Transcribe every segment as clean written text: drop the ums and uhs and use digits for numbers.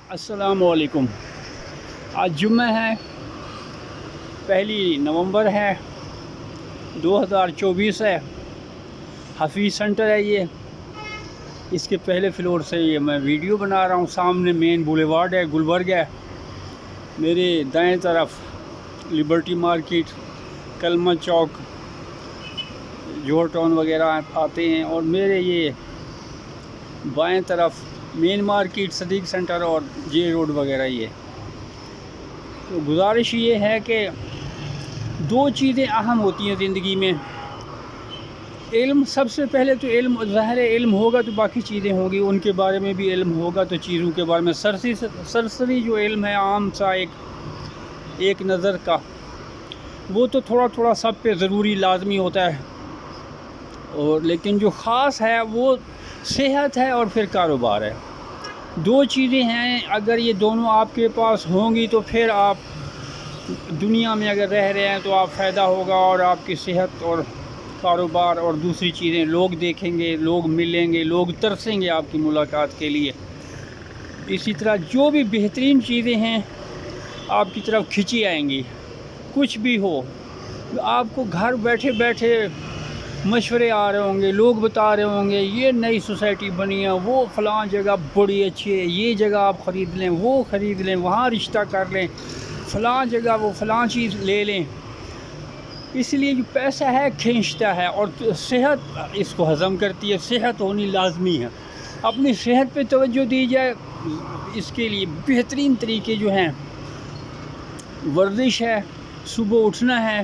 السلام علیکم۔ آج جمعہ ہے، 1 نومبر ہے، 2024 ہے۔ حفیظ سینٹر ہے یہ، اس کے پہلے فلور سے یہ میں ویڈیو بنا رہا ہوں۔ سامنے مین بولیوارڈ ہے، گلبرگ ہے، میرے دائیں طرف لبرٹی مارکیٹ، کلمہ چوک، جوہر ٹاؤن وغیرہ آتے ہیں، اور میرے یہ بائیں طرف مین مارکیٹ، صدیق سینٹر اور جے روڈ وغیرہ یہ۔ تو گزارش یہ ہے کہ 2 چیزیں اہم ہوتی ہیں زندگی میں۔ علم، سب سے پہلے تو علم، ظاہر علم ہوگا تو باقی چیزیں ہوں گی، ان کے بارے میں بھی علم ہوگا تو چیزوں کے بارے میں سرسری جو علم ہے، عام سا ایک نظر کا، وہ تو تھوڑا تھوڑا سب پہ ضروری لازمی ہوتا ہے، اور لیکن جو خاص ہے وہ صحت ہے اور پھر کاروبار ہے۔ 2 چیزیں ہیں، اگر یہ دونوں آپ کے پاس ہوں گی تو پھر آپ دنیا میں اگر رہ رہے ہیں تو آپ فائدہ ہوگا، اور آپ کی صحت اور کاروبار اور دوسری چیزیں، لوگ دیکھیں گے، لوگ ملیں گے، لوگ ترسیں گے آپ کی ملاقات کے لیے۔ اسی طرح جو بھی بہترین چیزیں ہیں آپ کی طرف کھینچی آئیں گی۔ کچھ بھی ہو، آپ کو گھر بیٹھے بیٹھے مشورے آ رہے ہوں گے، لوگ بتا رہے ہوں گے یہ نئی سوسائٹی بنی ہے، وہ فلاں جگہ بڑی اچھی ہے، یہ جگہ آپ خرید لیں، وہ خرید لیں، وہاں رشتہ کر لیں، فلاں جگہ وہ فلاں چیز لے لیں۔ اس لیے جو پیسہ ہے کھینچتا ہے، اور صحت اس کو ہضم کرتی ہے۔ صحت ہونی لازمی ہے، اپنی صحت پہ توجہ دی جائے۔ اس کے لیے بہترین طریقے جو ہیں، ورزش ہے، صبح اٹھنا ہے،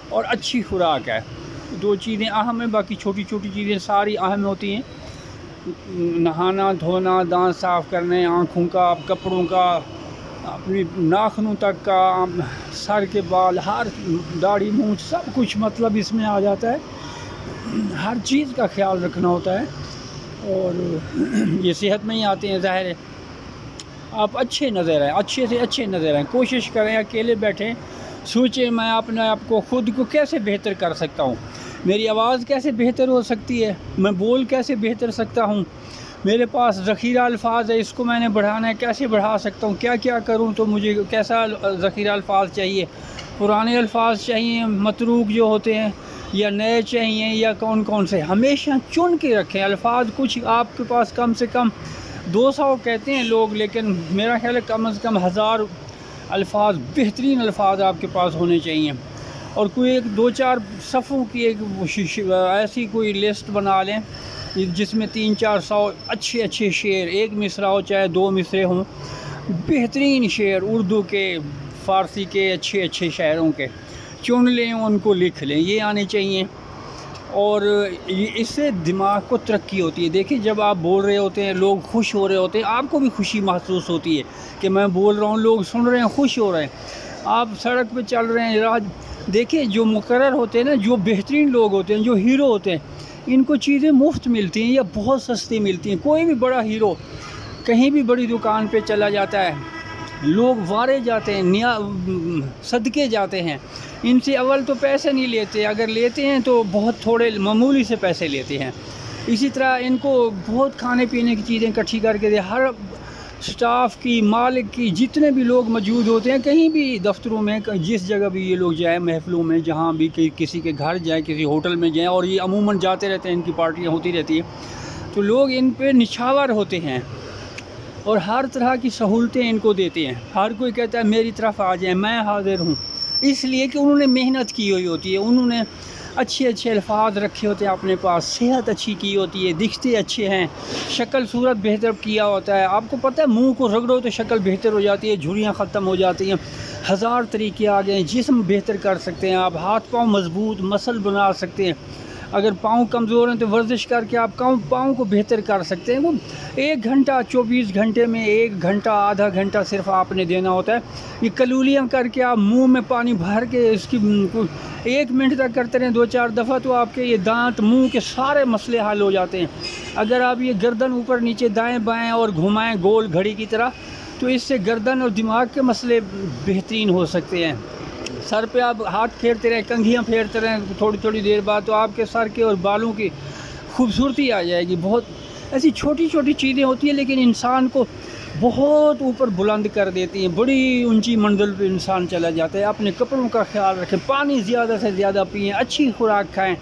اور اچھی خوراک ہے۔ 2 چیزیں اہم ہیں، باقی چھوٹی چھوٹی چیزیں ساری اہم ہوتی ہیں۔ نہانا دھونا، دانت صاف کرنے، آنکھوں کا، کپڑوں کا، اپنی ناخنوں تک کا، سر کے بال، ہر داڑھی مونچھ، سب کچھ مطلب اس میں آ جاتا ہے۔ ہر چیز کا خیال رکھنا ہوتا ہے، اور یہ صحت میں ہی آتے ہیں۔ ظاہر ہے آپ اچھے نظر آئیں، اچھے سے اچھے نظر آئیں، کوشش کریں اکیلے بیٹھیں، سوچیں میں اپنے آپ کو، خود کو کیسے بہتر کر سکتا ہوں، میری آواز کیسے بہتر ہو سکتی ہے، میں بول کیسے بہتر سکتا ہوں، میرے پاس ذخیرہ الفاظ ہے، اس کو میں نے بڑھانا ہے، کیسے بڑھا سکتا ہوں، کیا کیا کروں تو مجھے کیسا ذخیرہ الفاظ چاہیے، پرانے الفاظ چاہیے، متروک جو ہوتے ہیں، یا نئے چاہیے، یا کون کون سے۔ ہمیشہ چن کے رکھیں الفاظ۔ کچھ آپ کے پاس کم سے کم 200 کہتے ہیں لوگ، لیکن میرا خیال ہے کم از کم 1000 الفاظ، بہترین الفاظ آپ کے پاس ہونے چاہیے۔ اور کوئی ایک 2-4 صفحوں کی ایک ایسی کوئی لسٹ بنا لیں جس میں 300-400 اچھے شعر، ایک مصرع ہو چاہے 2 مصرے ہوں، بہترین شعر اردو کے، فارسی کے، اچھے شاعروں کے چن لیں، ان کو لکھ لیں، یہ آنے چاہیے۔ اور اس سے دماغ کو ترقی ہوتی ہے۔ دیکھیں جب آپ بول رہے ہوتے ہیں، لوگ خوش ہو رہے ہوتے ہیں، آپ کو بھی خوشی محسوس ہوتی ہے کہ میں بول رہا ہوں، لوگ سن رہے ہیں، خوش ہو رہے ہیں۔ آپ سڑک پہ چل رہے ہیں، راہ دیکھیں، جو مقرر ہوتے ہیں نا، جو بہترین لوگ ہوتے ہیں، جو ہیرو ہوتے ہیں، ان کو چیزیں مفت ملتی ہیں یا بہت سستی ملتی ہیں۔ کوئی بھی بڑا ہیرو کہیں بھی بڑی دکان پہ چلا جاتا ہے، لوگ وارے جاتے ہیں، صدقے جاتے ہیں، ان سے اول تو پیسے نہیں لیتے، اگر لیتے ہیں تو بہت تھوڑے معمولی سے پیسے لیتے ہیں۔ اسی طرح ان کو بہت کھانے پینے کی چیزیں اکٹھی کر کے دے، ہر سٹاف کی، مالک کی، جتنے بھی لوگ موجود ہوتے ہیں، کہیں بھی دفتروں میں، جس جگہ بھی یہ لوگ جائیں، محفلوں میں، جہاں بھی کسی کے گھر جائیں، کسی ہوٹل میں جائیں، اور یہ عموماً جاتے رہتے ہیں، ان کی پارٹیاں ہوتی رہتی ہیں، تو لوگ ان پہ نچھاور ہوتے ہیں، اور ہر طرح کی سہولتیں ان کو دیتے ہیں۔ ہر کوئی کہتا ہے میری طرف آ جائیں، میں حاضر ہوں، اس لیے کہ انہوں نے محنت کی ہوئی ہوتی ہے، انہوں نے اچھے الفاظ رکھے ہوتے ہیں اپنے پاس، صحت اچھی کی ہوتی ہے، دکھتے اچھے ہیں، شکل صورت بہتر کیا ہوتا ہے۔ آپ کو پتہ ہے منہ کو رگڑو تو شکل بہتر ہو جاتی ہے، جھریاں ختم ہو جاتی ہیں، 1000 طریقے آ گئے ہیں، جسم بہتر کر سکتے ہیں آپ، ہاتھ پاؤں مضبوط مسل بنا سکتے ہیں۔ اگر پاؤں کمزور ہیں تو ورزش کر کے آپ پاؤں کو بہتر کر سکتے ہیں۔ وہ 1 گھنٹہ 24 گھنٹے میں 1 گھنٹہ آدھا گھنٹہ صرف آپ نے دینا ہوتا ہے۔ یہ کلولیاں کر کے آپ منہ میں پانی بھر کے اس کی 1 منٹ تک کرتے رہیں 2-4 دفعہ، تو آپ کے یہ دانت، منہ کے سارے مسئلے حل ہو جاتے ہیں۔ اگر آپ یہ گردن اوپر نیچے دائیں بائیں اور گھمائیں گول گھڑی کی طرح، تو اس سے گردن اور دماغ کے مسئلے بہترین ہو سکتے ہیں۔ سر پہ آپ ہاتھ پھیرتے رہیں، کنگھیاں پھیرتے رہیں، تھوڑی دیر بعد تو آپ کے سر کے اور بالوں کی خوبصورتی آ جائے گی۔ بہت ایسی چھوٹی چھوٹی چیزیں ہوتی ہیں، لیکن انسان کو بہت اوپر بلند کر دیتی ہیں، بڑی اونچی منزل پہ انسان چلا جاتا ہے۔ اپنے کپڑوں کا خیال رکھیں، پانی زیادہ سے زیادہ پئیں، اچھی خوراک کھائیں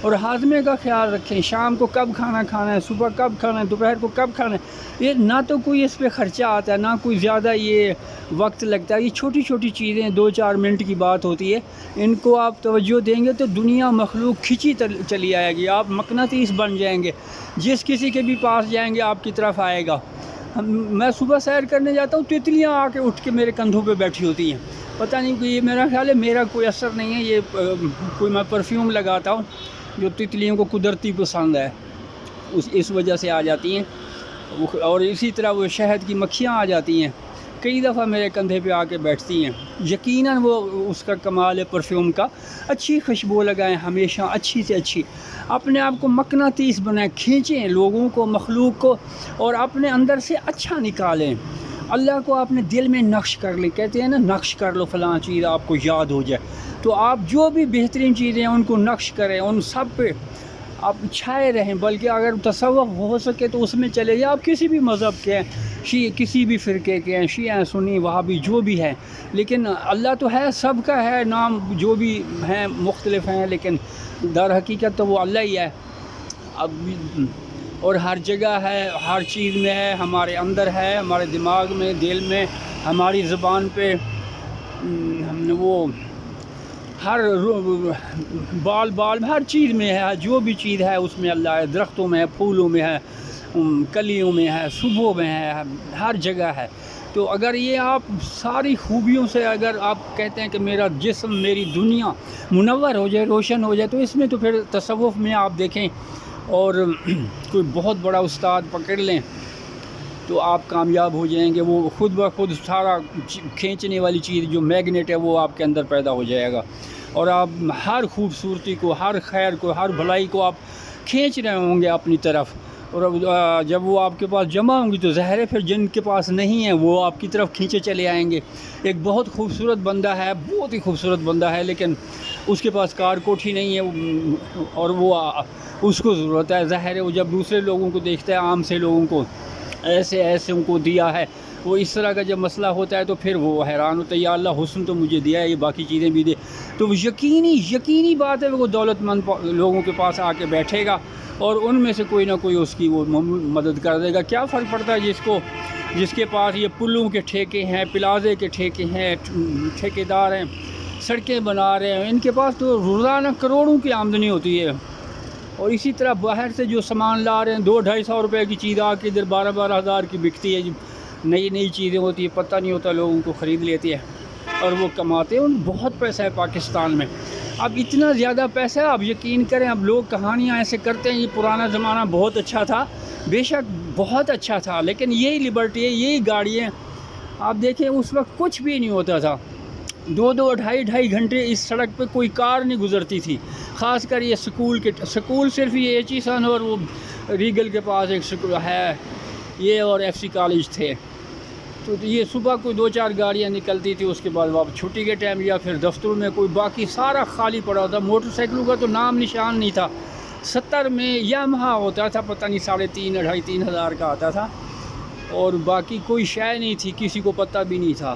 اور ہاضمے کا خیال رکھیں، شام کو کب کھانا کھانا ہے، صبح کب کھانا ہے، دوپہر کو کب کھانا ہے۔ یہ نہ تو کوئی اس پہ خرچہ آتا ہے، نہ کوئی زیادہ یہ وقت لگتا ہے، یہ چھوٹی چھوٹی چیزیں 2-4 منٹ کی بات ہوتی ہے، ان کو آپ توجہ دیں گے تو دنیا مخلوق کھینچی چلی آئے گی، آپ مقناطیس بن جائیں گے، جس کسی کے بھی پاس جائیں گے آپ کی طرف آئے گا۔ میں صبح سیر کرنے جاتا ہوں، تتلیاں آ کے اٹھ کے میرے کندھوں پہ بیٹھی ہوتی ہیں، پتہ نہیں کہ یہ میرا خیال ہے میرا کوئی اثر نہیں ہے، یہ کوئی میں پرفیوم لگاتا ہوں جو تتلیوں کو قدرتی پسند ہے، اس وجہ سے آ جاتی ہیں۔ اور اسی طرح وہ شہد کی مکھیاں آ جاتی ہیں، کئی دفعہ میرے کندھے پہ آ کے بیٹھتی ہیں۔ یقیناً وہ اس کا کمال ہے پرفیوم کا۔ اچھی خوشبو لگائیں ہمیشہ، اچھی سے اچھی، اپنے آپ کو مقناطیس بنائیں، کھینچیں لوگوں کو، مخلوق کو، اور اپنے اندر سے اچھا نکالیں۔ اللہ کو اپنے دل میں نقش کر لیں، کہتے ہیں نا نقش کر لو فلاں چیز آپ کو یاد ہو جائے، تو آپ جو بھی بہترین چیزیں ہیں ان کو نقش کریں، ان سب پہ آپ چھائے رہیں، بلکہ اگر تصوف ہو سکے تو اس میں چلے جائیں۔ آپ کسی بھی مذہب کے ہیں، کسی بھی فرقے کے ہیں، شیعہ سنی وہابی جو بھی ہیں، لیکن اللہ تو ہے، سب کا ہے نام، جو بھی ہیں مختلف ہیں، لیکن در حقیقت تو وہ اللہ ہی ہے۔ اب اور ہر جگہ ہے، ہر چیز میں ہے، ہمارے اندر ہے، ہمارے دماغ میں، دل میں، ہماری زبان پہ، وہ ہر بال میں، ہر چیز میں ہے، جو بھی چیز ہے اس میں اللہ ہے، درختوں میں ہے، پھولوں میں ہے، کلیوں میں ہے، صبحوں میں ہے، ہر جگہ ہے۔ تو اگر یہ آپ ساری خوبیوں سے اگر آپ کہتے ہیں کہ میرا جسم، میری دنیا منور ہو جائے، روشن ہو جائے، تو اس میں تو پھر تصوف میں آپ دیکھیں اور کوئی بہت بڑا استاد پکڑ لیں تو آپ کامیاب ہو جائیں گے، وہ خود بخود سارا کھینچنے والی چیز جو میگنیٹ ہے وہ آپ کے اندر پیدا ہو جائے گا، اور آپ ہر خوبصورتی کو، ہر خیر کو، ہر بھلائی کو آپ کھینچ رہے ہوں گے اپنی طرف، اور جب وہ آپ کے پاس جمع ہوں گی تو ظاہر ہے پھر جن کے پاس نہیں ہے وہ آپ کی طرف کھینچے چلے آئیں گے۔ ایک بہت خوبصورت بندہ ہے، بہت ہی خوبصورت بندہ ہے، لیکن اس کے پاس کار کوٹھی نہیں ہے، اور وہ اس کو ضرورت ہے، ظاہر ہے وہ جب دوسرے لوگوں کو دیکھتا ہے، عام سے لوگوں کو ایسے ان کو دیا ہے، وہ اس طرح کا جب مسئلہ ہوتا ہے تو پھر وہ حیران ہوتا ہے، یا اللہ حسن تو مجھے دیا ہے، یہ باقی چیزیں بھی دے۔ تو وہ یقینی بات ہے وہ دولت مند لوگوں کے پاس آ کے بیٹھے گا، اور ان میں سے کوئی نہ کوئی اس کی وہ مدد کر دے گا۔ کیا فرق پڑتا ہے جس کے پاس یہ پلوں کے ٹھیکے ہیں، پلازے کے ٹھیکے ہیں، ٹھیکیدار ہیں، سڑکیں بنا رہے ہیں، ان کے پاس تو روزانہ کروڑوں کی آمدنی ہوتی ہے، اور اسی طرح باہر سے جو سامان لا رہے ہیں، 200-250 روپے کی چیز آ کے ادھر 12-12 ہزار کی بکتی ہے، نئی چیزیں ہوتی ہیں، پتہ نہیں ہوتا، لوگوں کو خرید لیتی ہے اور وہ کماتے ہیں، بہت پیسہ ہے پاکستان میں۔ اب اتنا زیادہ پیسہ ہے، آپ یقین کریں، اب لوگ کہانیاں ایسے کرتے ہیں یہ پرانا زمانہ بہت اچھا تھا، بے شک بہت اچھا تھا، لیکن یہی لبرٹی ہے، یہی گاڑیاں، آپ دیکھیں اس وقت کچھ بھی نہیں ہوتا تھا، 2-2 گھنٹے اس سڑک پہ کوئی کار نہیں گزرتی تھی، خاص کر یہ سکول صرف یہ ایچ ای سن اور وہ ریگل کے پاس ایک سکول ہے، یہ اور ایف سی کالج تھے، تو یہ صبح کوئی 2-4 گاڑیاں نکلتی تھی، اس کے بعد واپس چھٹی کے ٹائم یا پھر دفتروں میں کوئی، باقی سارا خالی پڑا تھا، موٹر سائیکلوں کا تو نام نشان نہیں تھا۔ 70 میں یامہا ہوتا تھا، پتہ نہیں 3,500-3,500 ہزار کا آتا تھا، اور باقی کوئی شے نہیں تھی، کسی کو پتہ بھی نہیں تھا۔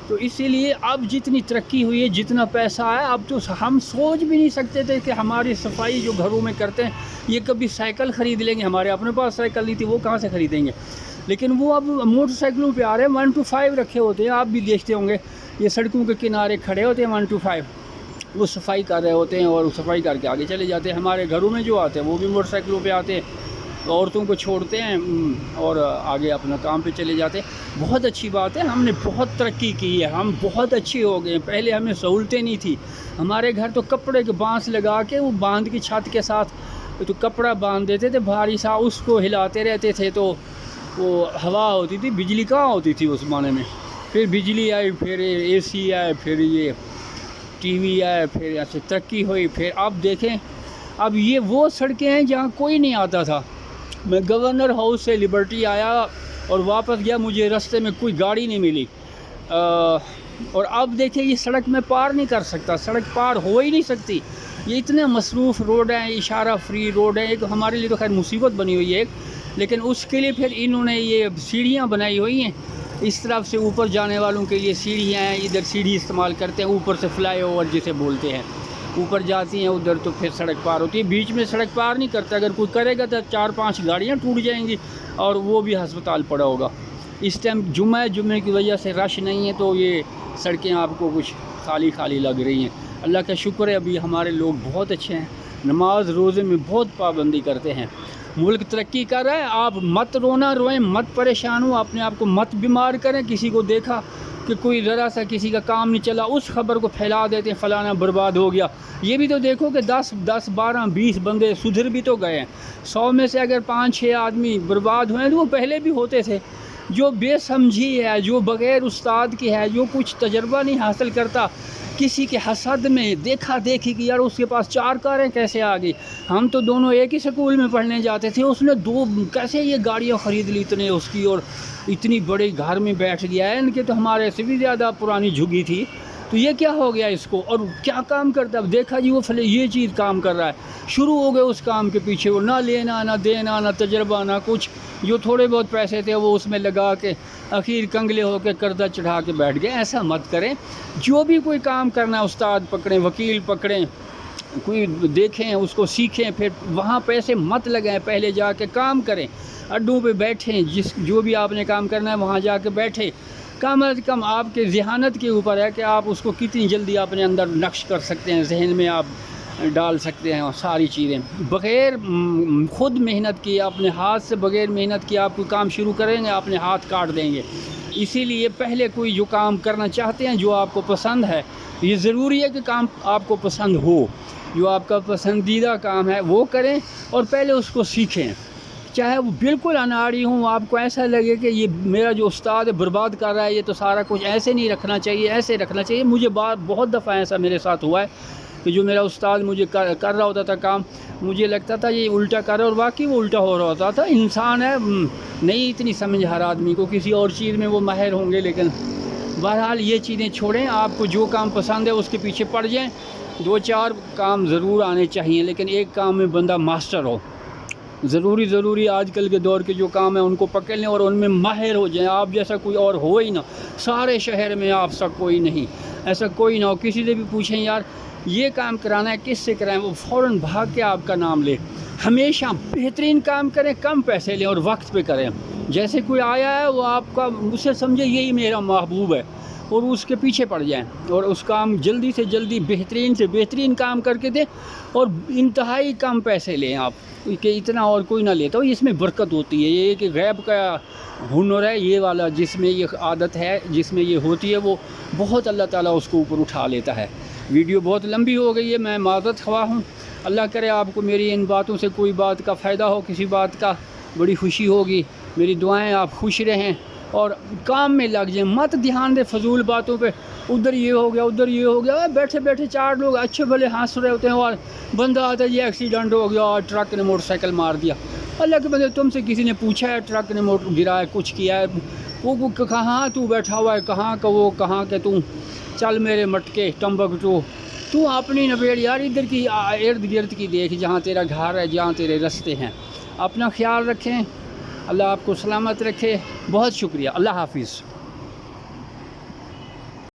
تو اسی لیے اب جتنی ترقی ہوئی ہے، جتنا پیسہ آیا، اب تو ہم سوچ بھی نہیں سکتے تھے کہ ہماری صفائی جو گھروں میں کرتے ہیں یہ کبھی سائیکل خرید لیں گے، ہمارے اپنے پاس سائیکل نہیں تھی، وہ کہاں سے خریدیں گے، لیکن وہ اب موٹر سائیکلوں پہ آ رہے ہیں، 1 to 5 رکھے ہوتے ہیں، آپ بھی دیکھتے ہوں گے، یہ سڑکوں کے کنارے کھڑے ہوتے ہیں 1 to 5، وہ صفائی کر رہے ہوتے ہیں اور صفائی کر کے آگے چلے جاتے ہیں۔ ہمارے گھروں میں جو آتے ہیں وہ بھی موٹر سائیکلوں پہ آتے ہیں، عورتوں کو چھوڑتے ہیں اور آگے اپنا کام پہ چلے جاتے ہیں۔ بہت اچھی بات ہے، ہم نے بہت ترقی کی ہے، ہم بہت اچھے ہو گئے ہیں، پہلے ہمیں سہولتیں نہیں تھی، ہمارے گھر تو کپڑے کے بانس لگا کے وہ باندھ کی چھت کے ساتھ تو کپڑا باندھ دیتے تھے بھاری سا، اس کو ہلاتے رہتے تھے تو وہ ہوا ہوتی تھی، بجلی کہاں ہوتی تھی اس زمانے میں، پھر بجلی آئی، پھر اے سی آئے، پھر یہ ٹی وی آئے، پھر ایسے ترقی ہوئی، پھر اب دیکھیں اب یہ وہ سڑکیں ہیں جہاں کوئی نہیں آتا تھا۔ میں گورنر ہاؤس سے لبرٹی آیا اور واپس گیا، مجھے رستے میں کوئی گاڑی نہیں ملی، اور اب دیکھیں یہ سڑک میں پار نہیں کر سکتا، سڑک پار ہو ہی نہیں سکتی، یہ اتنے مصروف روڈ ہیں، اشارہ فری روڈ ہیں، ایک ہمارے لیے تو خیر مصیبت بنی ہوئی ہے ایک، لیکن اس کے لیے پھر انہوں نے یہ سیڑھیاں بنائی ہوئی ہیں، اس طرف سے اوپر جانے والوں کے لیے سیڑھیاں ہیں، ادھر سیڑھی استعمال کرتے ہیں، اوپر سے فلائی اوور جسے بولتے ہیں، اوپر جاتی ہیں ادھر تو پھر سڑک پار ہوتی ہے، بیچ میں سڑک پار نہیں کرتا، اگر کوئی کرے گا تو 4-5 گاڑیاں ٹوٹ جائیں گی اور وہ بھی ہسپتال پڑا ہوگا۔ اس ٹائم جمعے کی وجہ سے رش نہیں ہے تو یہ سڑکیں آپ کو کچھ خالی خالی لگ رہی ہیں۔ اللہ کا شکر ہے ابھی ہمارے لوگ بہت اچھے ہیں، نماز روزے میں بہت پابندی کرتے ہیں، ملک ترقی کر رہا ہے۔ آپ مت رونا روئیں، مت پریشان ہو، اپنے آپ کو مت بیمار کریں۔ کسی کو دیکھا کہ کوئی ذرا سا کسی کا کام نہیں چلا، اس خبر کو پھیلا دیتے ہیں فلانا برباد ہو گیا۔ یہ بھی تو دیکھو کہ 10 12 20 بندے سدھر بھی تو گئے ہیں، 100 میں سے اگر 5-6 آدمی برباد ہوئے تو وہ پہلے بھی ہوتے تھے۔ جو بے سمجھی ہے، جو بغیر استاد کی ہے، جو کچھ تجربہ نہیں حاصل کرتا، کسی کے حسد میں دیکھا دیکھی کہ یار اس کے پاس 4 کاریں کیسے آ گئی، ہم تو دونوں ایک ہی سکول میں پڑھنے جاتے تھے، اس نے 2 کیسے یہ گاڑیاں خرید لی اتنے اس کی، اور اتنی بڑے گھر میں بیٹھ گیا ہے، ان کے تو ہمارے سے بھی زیادہ پرانی جھگی تھی، تو یہ کیا ہو گیا اس کو، اور کیا کام کرتا ہے، دیکھا جی وہ یہ چیز کام کر رہا ہے، شروع ہو گئے اس کام کے پیچھے، وہ نہ لینا نہ دینا نہ تجربہ نہ کچھ، جو تھوڑے بہت پیسے تھے وہ اس میں لگا کے اخیر کنگلے ہو کے قرضہ چڑھا کے بیٹھ گئے۔ ایسا مت کریں، جو بھی کوئی کام کرنا ہے استاد پکڑیں، وکیل پکڑیں، کوئی دیکھیں اس کو سیکھیں، پھر وہاں پیسے مت لگائیں، پہلے جا کے کام کریں، اڈوں پہ بیٹھیں، جو بھی آپ نے کام کرنا ہے وہاں جا کے بیٹھیں۔ کم از کم آپ کے ذہانت کے اوپر ہے کہ آپ اس کو کتنی جلدی اپنے اندر نقش کر سکتے ہیں، ذہن میں آپ ڈال سکتے ہیں، اور ساری چیزیں بغیر خود محنت کی، اپنے ہاتھ سے بغیر محنت کی آپ کوئی کام شروع کریں گے اپنے ہاتھ کاٹ دیں گے۔ اسی لیے پہلے کوئی جو کام کرنا چاہتے ہیں جو آپ کو پسند ہے، یہ ضروری ہے کہ کام آپ کو پسند ہو، جو آپ کا پسندیدہ کام ہے وہ کریں اور پہلے اس کو سیکھیں، چاہے وہ بالکل اناڑی ہوں، آپ کو ایسا لگے کہ یہ میرا جو استاد ہے برباد کر رہا ہے، یہ تو سارا کچھ ایسے نہیں رکھنا چاہیے، ایسے رکھنا چاہیے۔ مجھے بہت دفعہ ایسا میرے ساتھ ہوا ہے کہ جو میرا استاد مجھے کر رہا ہوتا تھا کام، مجھے لگتا تھا یہ الٹا کر رہا ہے، اور واقعی وہ الٹا ہو رہا ہوتا تھا۔ انسان ہے، نہیں اتنی سمجھ ہر آدمی کو، کسی اور چیز میں وہ ماہر ہوں گے، لیکن بہرحال یہ چیزیں چھوڑیں، آپ کو جو کام پسند ہے اس کے پیچھے پڑ جائیں۔ 2-4 کام ضرور آنے چاہیے، لیکن ایک کام میں بندہ ماسٹر ہو۔ ضروری آج کل کے دور کے جو کام ہیں ان کو پکڑ لیں اور ان میں ماہر ہو جائیں، آپ جیسا کوئی اور ہو ہی نہ، سارے شہر میں آپ سا کوئی نہیں، ایسا کوئی نہ ہو۔ کسی سے بھی پوچھیں یار یہ کام کرانا ہے کس سے کرائیں، وہ فوراً بھاگ کے آپ کا نام لے۔ ہمیشہ بہترین کام کریں، کم پیسے لیں اور وقت پہ کریں۔ جیسے کوئی آیا ہے وہ آپ کا، اسے سمجھے یہی میرا محبوب ہے، اور اس کے پیچھے پڑ جائیں اور اس کام جلدی سے جلدی بہترین سے بہترین کام کر کے دیں، اور انتہائی کم پیسے لیں آپ، کہ اتنا اور کوئی نہ لیتا ہو۔ اس میں برکت ہوتی ہے، یہ کہ غیب کا ہنر ہے یہ والا، جس میں یہ عادت ہے، جس میں یہ ہوتی ہے، وہ بہت اللہ تعالیٰ اس کو اوپر اٹھا لیتا ہے۔ ویڈیو بہت لمبی ہو گئی ہے، میں معذرت خواہ ہوں۔ اللہ کرے آپ کو میری ان باتوں سے کوئی بات کا فائدہ ہو، کسی بات کا بڑی خوشی ہوگی۔ میری دعائیں آپ خوش رہیں اور کام میں لگ جائیں، مت دھیان دیں فضول باتوں پہ، ادھر یہ ہو گیا ادھر یہ ہو گیا، بیٹھے بیٹھے 4 لوگ اچھے بھلے ہنس رہے ہوتے ہیں اور بندہ آتا ہے یہ ایکسیڈنٹ ہو گیا اور ٹرک نے موٹر سائیکل مار دیا۔ اللہ کے بندے، تم سے کسی نے پوچھا ہے ٹرک نے موٹر گرا ہے، کچھ کیا ہے؟ وہ کہاں تو بیٹھا ہوا ہے، کہاں کا وہ، کہاں کہ تو چل میرے مٹکے ٹمبکٹو، تو اپنی نبیڑ یار ادھر کی ارد گرد کی دیکھ، جہاں تیرا گھر ہے، جہاں تیرے رستے ہیں۔ اپنا خیال رکھیں، اللہ آپ کو سلامت رکھے۔ بہت شکریہ، اللہ حافظ۔